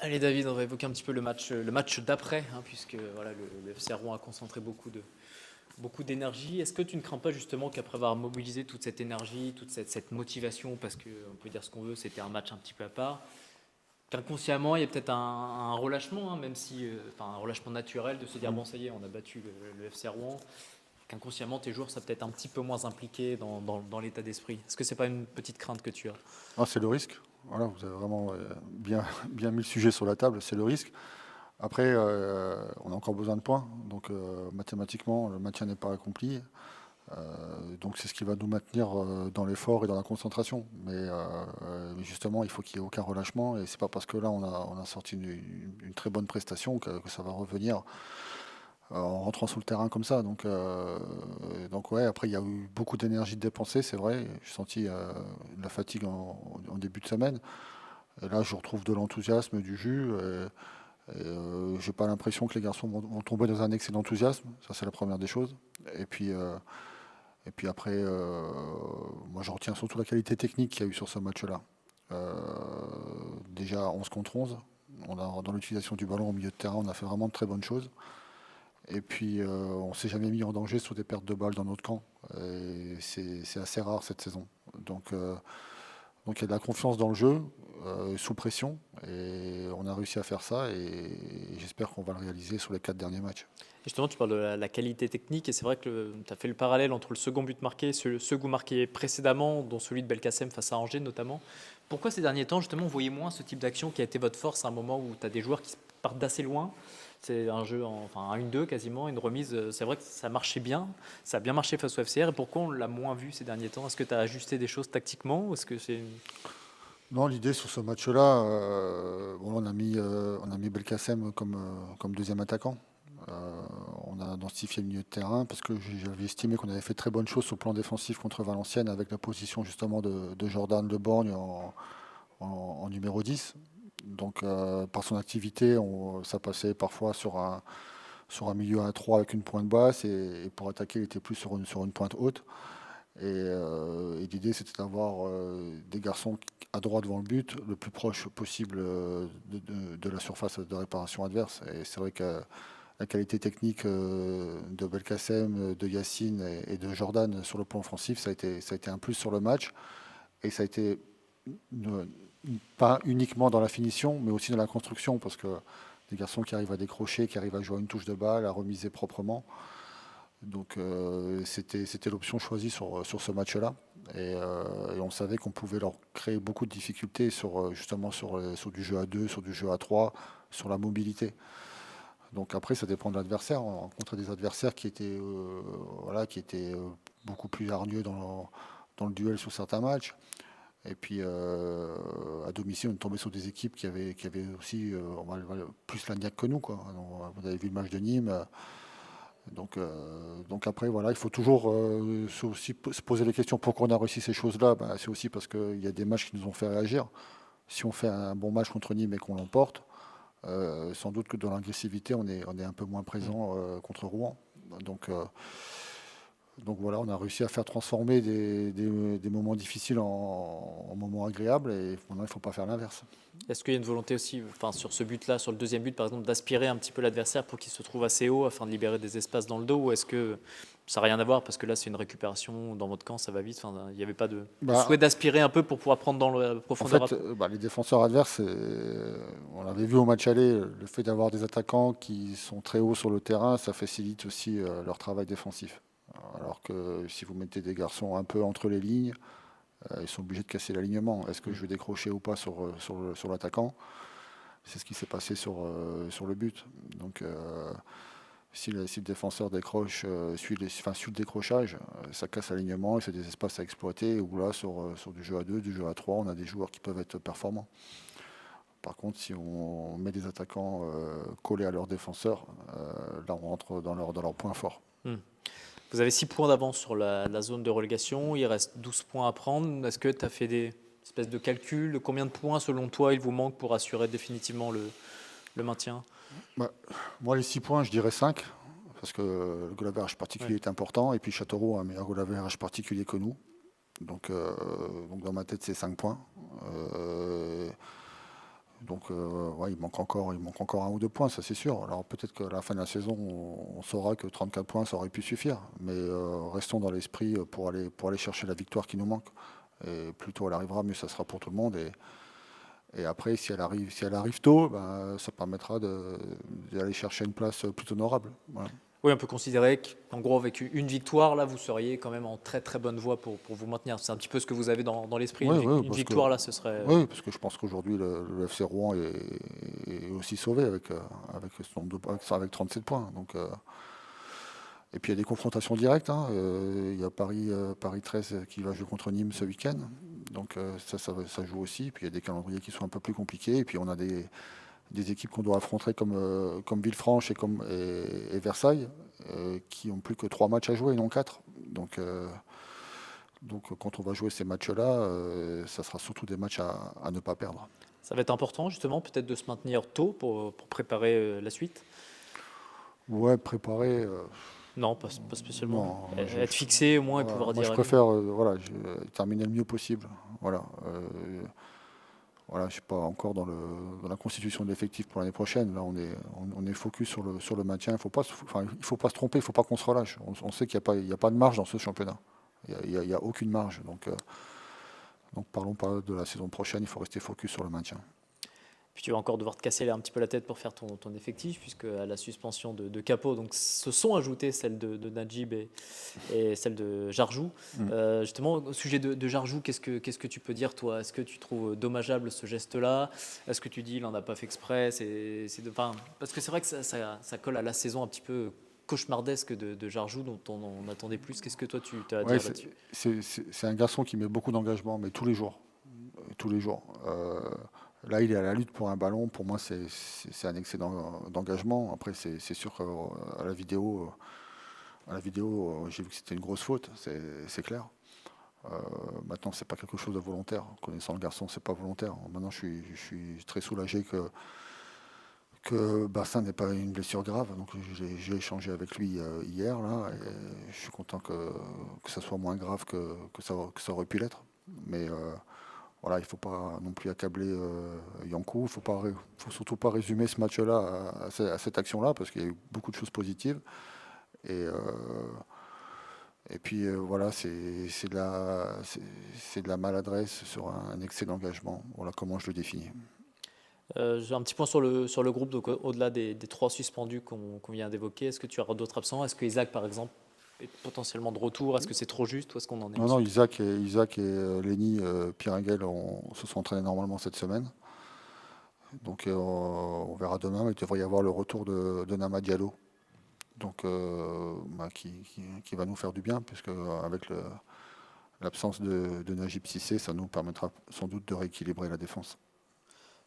Allez David, on va évoquer un petit peu le match d'après, hein, puisque voilà, le FC Rouen a concentré beaucoup d'énergie. Est-ce que tu ne crains pas justement qu'après avoir mobilisé toute cette énergie, toute cette motivation, parce qu'on peut dire ce qu'on veut, c'était un match un petit peu à part, qu'inconsciemment il y a peut-être un relâchement, hein, même si, enfin un relâchement naturel de se dire Mm. bon ça y est, on a battu le FC Rouen, qu'inconsciemment tes joueurs soient peut-être un petit peu moins impliqués dans l'état d'esprit. Est-ce que c'est pas une petite crainte que tu as? Ah, c'est le risque. Voilà, vous avez vraiment bien, bien mis le sujet sur la table, c'est le risque. Après, on a encore besoin de points, donc mathématiquement, le maintien n'est pas accompli. Donc c'est ce qui va nous maintenir dans l'effort et dans la concentration. Mais justement, il faut qu'il n'y ait aucun relâchement, et c'est pas parce que là on a sorti une très bonne prestation que ça va revenir en rentrant sur le terrain comme ça. Donc ouais, après il y a eu beaucoup d'énergie dépensée, c'est vrai. J'ai senti de la fatigue en début de semaine. Et là, je retrouve de l'enthousiasme, du jus. J'ai pas l'impression que les garçons vont tomber dans un excès d'enthousiasme. Ça, c'est la première des choses. Et puis, euh, et puis après, moi, je retiens surtout la qualité technique qu'il y a eu sur ce match-là. Euh, Déjà 11 contre 11. Dans l'utilisation du ballon au milieu de terrain, on a fait vraiment de très bonnes choses. Et puis, on s'est jamais mis en danger sur des pertes de balles dans notre camp. Et c'est assez rare cette saison. Donc, euh, donc il y a de la confiance dans le jeu, sous pression. Et on a réussi à faire ça. Et j'espère qu'on va le réaliser sur les 4 derniers matchs. Justement, tu parles de la qualité technique et c'est vrai que tu as fait le parallèle entre le second but marqué et ce second marqué précédemment, dont celui de Belkacem face à Angers notamment. Pourquoi ces derniers temps, justement, vous voyez moins ce type d'action qui a été votre force à un moment où tu as des joueurs qui partent d'assez loin? C'est un jeu, enfin un 1-2 quasiment, une remise. C'est vrai que ça marchait bien, ça a bien marché face au FCR. Et pourquoi on l'a moins vu ces derniers temps? Est-ce que tu as ajusté des choses tactiquement ou est-ce que c'est... Non, l'idée sur ce match-là, bon, on a mis Belkacem comme deuxième attaquant. Euh, on a densifié le milieu de terrain parce que j'avais estimé qu'on avait fait très bonne chose sur le plan défensif contre Valenciennes avec la position justement de Jordan Le Borgne en numéro 10. Donc par son activité, ça passait parfois sur un milieu à 3 avec une pointe basse et pour attaquer, il était plus sur une pointe haute. Et l'idée, c'était d'avoir des garçons à droite devant le but, le plus proche possible de la surface de réparation adverse. Et c'est vrai que la qualité technique de Belkacem, de Yacine et de Jordan sur le plan offensif, ça a été un plus sur le match. Et ça a été ne- pas uniquement dans la finition, mais aussi dans la construction, parce que des garçons qui arrivent à décrocher, qui arrivent à jouer une touche de balle, à remiser proprement. Donc c'était l'option choisie sur ce match-là. Et on savait qu'on pouvait leur créer beaucoup de difficultés justement sur du jeu à 2, sur du jeu à 3, sur la mobilité. Donc après, ça dépend de l'adversaire. On rencontrait des adversaires voilà, qui étaient beaucoup plus hargneux dans le duel sur certains matchs. Et puis à domicile, on est tombé sur des équipes qui avaient aussi plus la niaque que nous, quoi. Donc, vous avez vu le match de Nîmes. Donc après, voilà, il faut toujours se poser les questions pourquoi on a réussi ces choses-là. Ben, c'est aussi parce qu'il y a des matchs qui nous ont fait réagir. Si on fait un bon match contre Nîmes et qu'on l'emporte, sans doute que dans l'agressivité, on est un peu moins présent contre Rouen. Donc, euh, donc voilà, on a réussi à faire transformer des moments difficiles en moments agréables et maintenant, il ne faut pas faire l'inverse. Est-ce qu'il y a une volonté aussi, enfin, sur ce but-là, sur le deuxième but par exemple, d'aspirer un petit peu l'adversaire pour qu'il se trouve assez haut afin de libérer des espaces dans le dos ou est-ce que ça n'a rien à voir parce que là c'est une récupération dans votre camp, ça va vite, enfin, il n'y avait pas de souhait Bah, d'aspirer un peu pour pouvoir prendre dans la En profondeur fait, après? les défenseurs adverses, on l'avait vu au match aller, le fait d'avoir des attaquants qui sont très hauts sur le terrain, ça facilite aussi leur travail défensif. Alors que si vous mettez des garçons un peu entre les lignes, ils sont obligés de casser l'alignement. Est-ce que je vais décrocher ou pas sur l'attaquant? C'est ce qui s'est passé sur le but. Donc, si le défenseur décroche, suit le décrochage, ça casse l'alignement et c'est des espaces à exploiter. Ou là, sur du jeu à 2, du jeu à 3, on a des joueurs qui peuvent être performants. Par contre, si on met des attaquants collés à leurs défenseurs, là on rentre dans leur point fort. Hmm. Vous avez 6 points d'avance sur la zone de relégation, il reste 12 points à prendre. Est-ce que tu as fait des espèces de calculs de combien de points selon toi il vous manque pour assurer définitivement le maintien? Bah, moi, les 6 points, je dirais 5, parce que le goal average Ouais. particulier est important, et puis Châteauroux a un meilleur goal average particulier que nous. Donc dans ma tête, c'est 5 points. Euh, Donc ouais, il manque encore 1 ou 2 points, ça c'est sûr. Alors peut-être qu'à la fin de la saison, on saura que 34 points, ça aurait pu suffire. Mais restons dans l'esprit pour aller chercher la victoire qui nous manque. Et plus tôt elle arrivera, mieux ça sera pour tout le monde. Et après, si elle arrive tôt, ben, ça permettra d'aller chercher une place plus honorable. Voilà. Oui, on peut considérer qu'en gros, avec une victoire, là, vous seriez quand même en très très bonne voie pour vous maintenir. C'est un petit peu ce que vous avez dans l'esprit. Oui, oui, Une parce que, victoire, là, ce serait. oui, parce que je pense qu'aujourd'hui, le FC Rouen est aussi sauvé avec, ce nombre avec 37 points. Donc, et puis il y a des confrontations directes, hein. Il y a Paris 13 qui va jouer contre Nîmes ce week-end. Donc ça joue aussi. Puis il y a des calendriers qui sont un peu plus compliqués. Et puis on a des équipes qu'on doit affronter comme Villefranche et Versailles, qui ont plus que 3 matchs à jouer et non 4. Donc quand on va jouer ces matchs-là, ça sera surtout des matchs à ne pas perdre. Ça va être important, justement, peut-être de se maintenir tôt pour préparer la suite. Ouais, préparer. Non, pas spécialement. Non, Être fixé au moins et voilà, pouvoir moi je dire allez. préfère voilà, terminer le mieux possible. Voilà. Voilà, je ne suis pas encore dans la constitution de l'effectif pour l'année prochaine. Là, on est focus sur le maintien. Il faut pas se tromper, il ne faut pas qu'on se relâche. On sait qu'il n'y a pas de marge dans ce championnat. Il y a aucune marge. Donc parlons pas de la saison prochaine, il faut rester focus sur le maintien. Puis tu vas encore devoir te casser un petit peu la tête pour faire ton effectif, puisque à la suspension de Capot, donc se sont ajoutées celles de Najib et celles de Jarjou. Justement, au sujet de Jarjou, qu'est-ce que tu peux dire, toi? Est-ce que tu trouves dommageable ce geste-là? Est-ce que tu dis il n'en a pas fait exprès? Enfin, parce que c'est vrai que ça colle à la saison un petit peu cauchemardesque de Jarjou, dont on attendait plus. Qu'est-ce que toi tu as à Ouais, dire là-dessus? c'est un garçon qui met beaucoup d'engagement, mais tous les jours. Tous les jours. Là, il est à la lutte pour un ballon. Pour moi, c'est un excès d'engagement. Après, c'est sûr qu'à la vidéo, j'ai vu que c'était une grosse faute, c'est clair. Maintenant, c'est pas quelque chose de volontaire. Connaissant le garçon, c'est pas volontaire. Maintenant, je suis très soulagé que Bassin n'ait pas une blessure grave. Donc, j'ai échangé avec lui hier, là, et je suis content que ça soit moins grave que ça aurait pu l'être. Mais voilà, il ne faut pas non plus accabler Yankou. Faut surtout pas résumer ce match-là à cette action-là, parce qu'il y a eu beaucoup de choses positives. Et, et puis voilà, c'est de la maladresse sur un excès d'engagement. Voilà comment je le définis. J'ai un petit point sur le groupe, donc au-delà des trois suspendus qu'on vient d'évoquer, est-ce que tu as d'autres absents? Est-ce que Isaac, par exemple, est potentiellement de retour? Est-ce que c'est trop juste? Où est-ce qu'on en est Non, non, là-dessus? Isaac et Lenny Piringuel se sont entraînés normalement cette semaine. Donc on verra demain, mais il devrait y avoir le retour de Nama Diallo. Donc qui va nous faire du bien, puisque avec l'absence de Najib Sissé, ça nous permettra sans doute de rééquilibrer la défense.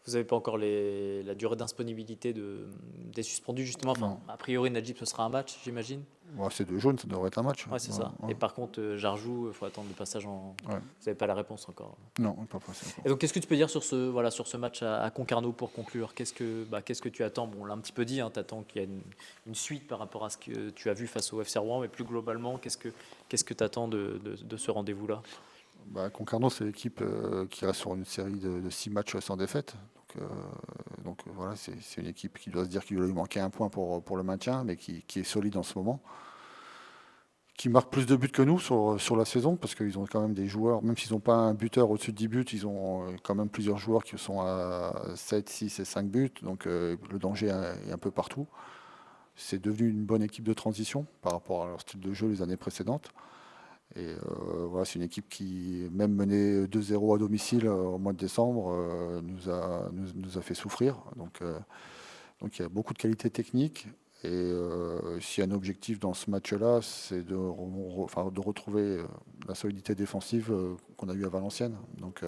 Vous n'avez pas encore la durée d'indisponibilité des suspendus, justement. Enfin, Non. a priori, Najib, ce sera un match, j'imagine. Ouais, c'est 2 jaunes, ça devrait être un match. Ouais, c'est ça. Ouais, Et par contre, Jarjou, il faut attendre le passage en. ouais. Vous n'avez pas la réponse encore. Non, pas passé encore. Et donc, qu'est-ce que tu peux dire sur ce match à Concarneau pour conclure? Qu'est-ce que tu attends? Bon, on l'a un petit peu dit, hein, tu attends qu'il y ait une suite par rapport à ce que tu as vu face au FC Rouen, mais plus globalement, qu'est-ce que tu attends de ce rendez-vous-là? Concarneau, c'est l'équipe qui reste sur une série de 6 matchs sans défaite. Donc voilà, c'est une équipe qui doit se dire qu'il lui manquait un point pour le maintien, mais qui est solide en ce moment. Qui marque plus de buts que nous sur la saison, parce qu'ils ont quand même des joueurs, même s'ils n'ont pas un buteur au-dessus de 10 buts, ils ont quand même plusieurs joueurs qui sont à 7, 6 et 5 buts, donc le danger est un peu partout. C'est devenu une bonne équipe de transition par rapport à leur style de jeu les années précédentes. Et voilà, c'est une équipe qui, même menée 2-0 à domicile au mois de décembre, nous a fait souffrir. Donc il y a beaucoup de qualité technique. Et s'il y a un objectif dans ce match-là, c'est de retrouver la solidité défensive qu'on a eue à Valenciennes. Donc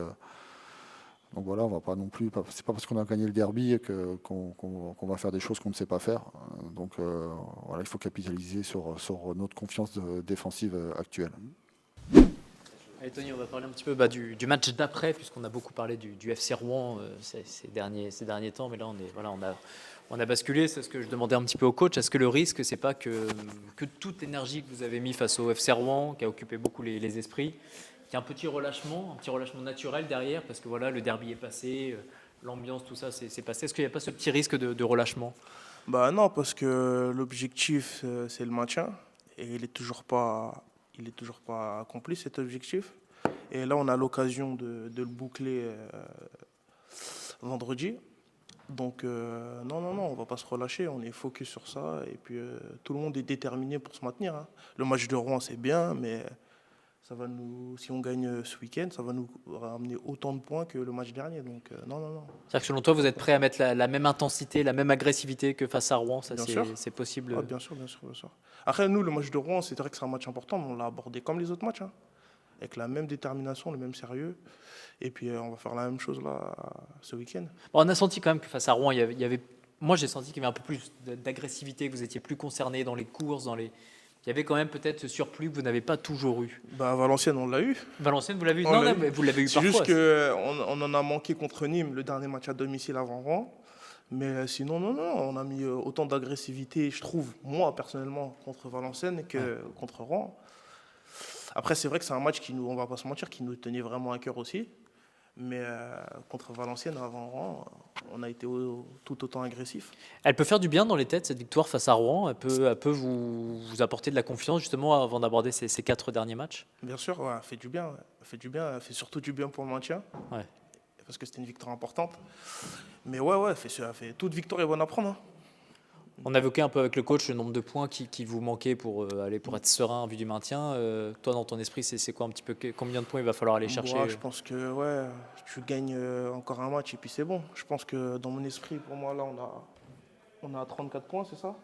voilà, on va pas non plus. C'est pas parce qu'on a gagné le derby qu'on va faire des choses qu'on ne sait pas faire. Donc voilà, il faut capitaliser sur notre confiance défensive actuelle. Allez Tony, on va parler un petit peu du match d'après, puisqu'on a beaucoup parlé du FC Rouen ces derniers temps, mais là on a basculé. C'est ce que je demandais un petit peu au coach. Est-ce que le risque, c'est pas que toute l'énergie que vous avez mis face au FC Rouen, qui a occupé beaucoup les esprits, qu'il y a un petit relâchement naturel derrière, parce que voilà, le derby est passé, l'ambiance, tout ça, c'est passé. Est-ce qu'il n'y a pas ce petit risque de relâchement? Bah non, parce que l'objectif, c'est le maintien. Et il est toujours pas accompli, cet objectif. Et là, on a l'occasion de le boucler vendredi. Donc, non, non, non, on va pas se relâcher. On est focus sur ça. Et puis, tout le monde est déterminé pour se maintenir, hein. Le match de Rouen, c'est bien, mais si on gagne ce week-end, ça va nous ramener autant de points que le match dernier. Donc, non, non, non. C'est-à-dire que selon toi, vous êtes prêt à mettre la même intensité, la même agressivité que face à Rouen? Ça, Bien sûr. c'est possible? Ah, bien sûr, bien sûr, bien sûr. Après, nous, le match de Rouen, c'est vrai que c'est un match important, mais on l'a abordé comme les autres matchs, hein, avec la même détermination, le même sérieux. Et puis, on va faire la même chose là, ce week-end. Bon, on a senti quand même que face à Rouen, moi j'ai senti qu'il y avait un peu plus d'agressivité, que vous étiez plus concerné dans les courses, il y avait quand même peut-être ce surplus que vous n'avez pas toujours eu. Bah, à Valenciennes, on l'a eu. Valenciennes, vous l'avez eu? On Non, l'a non, eu. mais vous l'avez eu C'est parfois. juste qu'on en a manqué contre Nîmes, le dernier match à domicile avant Rouen. Mais sinon, non, non, on a mis autant d'agressivité, je trouve, moi personnellement, contre Valenciennes que contre Rouen. Après, c'est vrai que c'est un match on va pas se mentir, qui nous tenait vraiment à cœur aussi. Mais contre Valenciennes, avant Rouen, on a été tout autant agressif. Elle peut faire du bien dans les têtes, cette victoire face à Rouen. Elle peut vous apporter de la confiance justement avant d'aborder ces 4 derniers matchs. Bien sûr, ouais, elle fait du bien. Elle fait du bien, elle fait surtout du bien pour le maintien. Ouais. Parce que c'était une victoire importante. Mais ouais, toute victoire est bonne à prendre, hein. On a évoqué un peu avec le coach le nombre de points qui vous manquaient pour être serein en vue du maintien. Toi, dans ton esprit, c'est quoi un petit peu combien de points il va falloir aller chercher? Moi, je pense que ouais, tu gagnes encore un match et puis c'est bon. Je pense que dans mon esprit, pour moi, là, on a 34 points, c'est ça?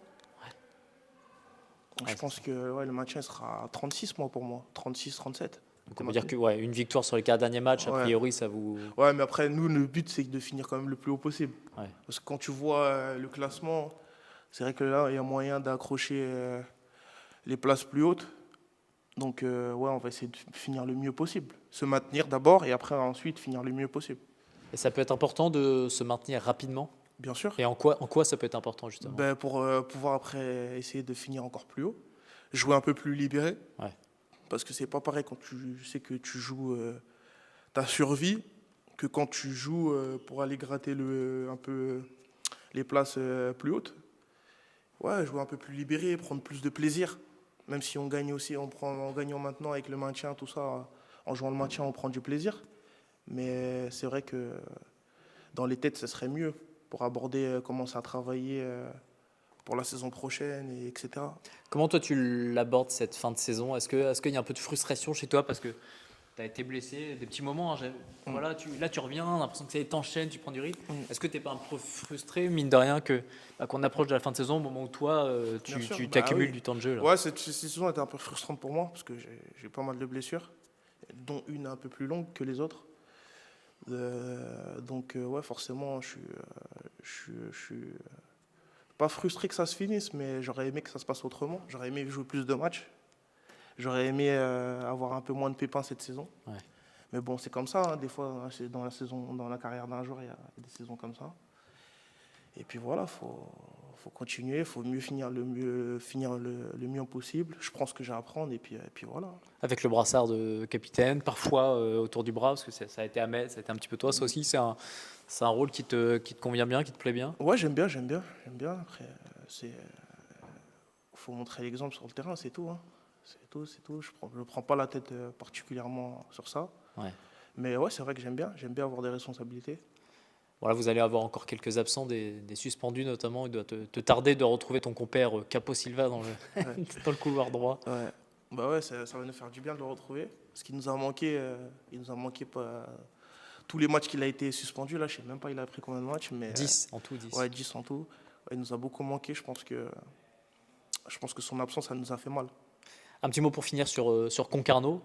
Donc, Ouais, je pense que ouais, le maintien sera à 36, moi, pour moi. 36, 37. Donc on peut dire que une victoire sur les 4 derniers matchs, a Ouais. priori, ça vous... Ouais, mais après, nous, le but, c'est de finir quand même le plus haut possible. Ouais. Parce que quand tu vois le classement, c'est vrai que là, il y a moyen d'accrocher les places plus hautes. Donc, ouais, on va essayer de finir le mieux possible. Se maintenir d'abord et après, ensuite, finir le mieux possible. Et ça peut être important de se maintenir rapidement. Bien sûr. Et en quoi ça peut être important justement? Ben, pour pouvoir après essayer de finir encore plus haut, jouer un peu plus libéré. Ouais. Parce que c'est pas pareil quand tu sais que tu joues ta survie que quand tu joues pour aller gratter un peu les places plus hautes. Ouais, jouer un peu plus libéré, prendre plus de plaisir. Même si on gagne aussi, en gagnant maintenant avec le maintien, tout ça, en jouant le maintien, on prend du plaisir. Mais c'est vrai que dans les têtes, ce serait mieux pour aborder, commencer à travailler pour la saison prochaine, etc. Comment toi tu l'abordes cette fin de saison? Est-ce qu'il y a un peu de frustration chez toi parce que tu as été blessé, des petits moments, hein, voilà, là tu reviens, on a l'impression que ça t'enchaîne, tu prends du rythme. Est-ce que tu n'es pas un peu frustré, mine de rien, qu'on approche de la fin de saison, au moment où toi, Bien sûr, tu bah t'accumules oui. du temps de jeu là. Ouais, cette saison était un peu frustrante pour moi parce que j'ai pas mal de blessures, dont une un peu plus longue que les autres. Donc, ouais, forcément, je suis pas frustré que ça se finisse, mais j'aurais aimé que ça se passe autrement. J'aurais aimé jouer plus de matchs. J'aurais aimé avoir un peu moins de pépins cette saison. Ouais. Mais bon, c'est comme ça, hein. Des fois, hein, c'est dans la saison, dans la carrière d'un joueur, il y a des saisons comme ça. Et puis voilà, faut continuer, faut finir le mieux possible. Je prends ce que j'ai à apprendre et puis voilà. Avec le brassard de capitaine, parfois autour du bras, parce que ça a été Ahmed, ça a été un petit peu toi, ça aussi, c'est un rôle qui te convient bien, qui te plaît bien? Ouais, j'aime bien. Après, faut montrer l'exemple sur le terrain, c'est tout, hein. C'est tout. Je prends pas la tête particulièrement sur ça. Ouais. Mais ouais, c'est vrai que j'aime bien avoir des responsabilités. Voilà, vous allez avoir encore quelques absents, des suspendus notamment. Il doit te tarder de retrouver ton compère Capo Silva dans Ouais. dans le couloir droit. Ouais. Bah ouais, ça va nous faire du bien de le retrouver. Parce qu'il nous a manqué, pas tous les matchs qu'il a été suspendu. Là, je sais même pas il a pris combien de matchs. Mais, 10 en tout, 10. Ouais, 10 en tout. Ouais, il nous a beaucoup manqué. Je pense que son absence, ça nous a fait mal. Un petit mot pour finir sur Concarneau.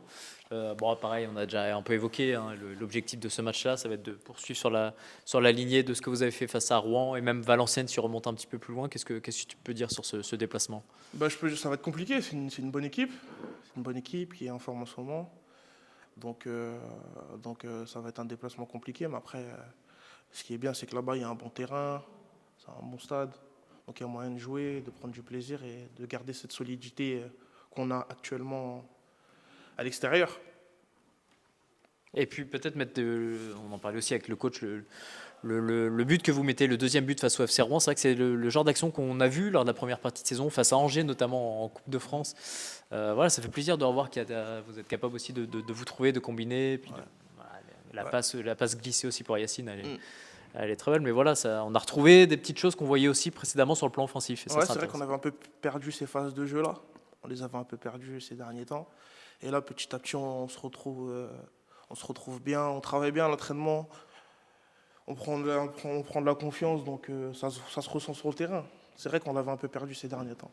Bon, pareil, on a déjà un peu évoqué hein, l'objectif de ce match-là, ça va être de poursuivre sur la lignée de ce que vous avez fait face à Rouen et même Valenciennes si on remonte un petit peu plus loin. Qu'est-ce que tu peux dire sur ce déplacement? Bah, ça va être compliqué. C'est une bonne équipe. C'est une bonne équipe qui est en forme en ce moment. Donc, ça va être un déplacement compliqué. Mais après, ce qui est bien, c'est que là-bas, il y a un bon terrain, c'est un bon stade. Donc, il y a moyen de jouer, de prendre du plaisir et de garder cette solidité qu'on a actuellement à l'extérieur. Et puis peut-être on en parlait aussi avec le coach, le but que vous mettez, le deuxième but face au FC Rouen, c'est vrai que c'est le genre d'action qu'on a vu lors de la première partie de saison face à Angers, notamment en Coupe de France. Voilà, ça fait plaisir de revoir vous êtes capable aussi de vous trouver, de combiner. Puis voilà, la passe glissée aussi pour Yacine, elle est très belle. Mais voilà, on a retrouvé des petites choses qu'on voyait aussi précédemment sur le plan offensif. Et ça, C'est vrai qu'on avait un peu perdu ces phases de jeu là. On les avait un peu perdues ces derniers temps. Et là, petit à petit, on se retrouve bien, on travaille bien à l'entraînement. On prend de la confiance, donc ça se ressent sur le terrain. C'est vrai qu'on l'avait un peu perdu ces derniers temps.